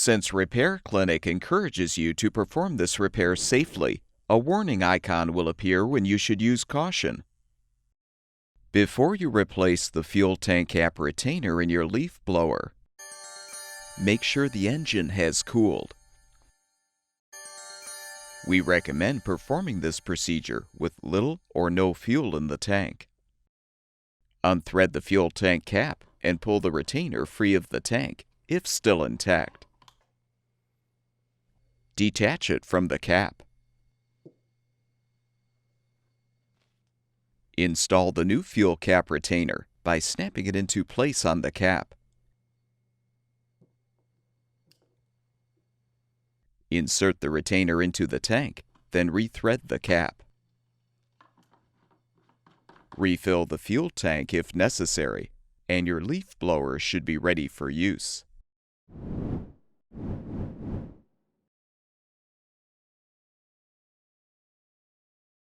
Since Repair Clinic encourages you to perform this repair safely, a warning icon will appear when you should use caution. Before you replace the fuel tank cap retainer in your leaf blower, make sure the engine has cooled. We recommend performing this procedure with little or no fuel in the tank. Unthread the fuel tank cap and pull the retainer free of the tank, if still intact. Detach it from the cap. Install the new fuel cap retainer by snapping it into place on the cap. Insert the retainer into the tank, then rethread the cap. Refill the fuel tank if necessary, and your leaf blower should be ready for use.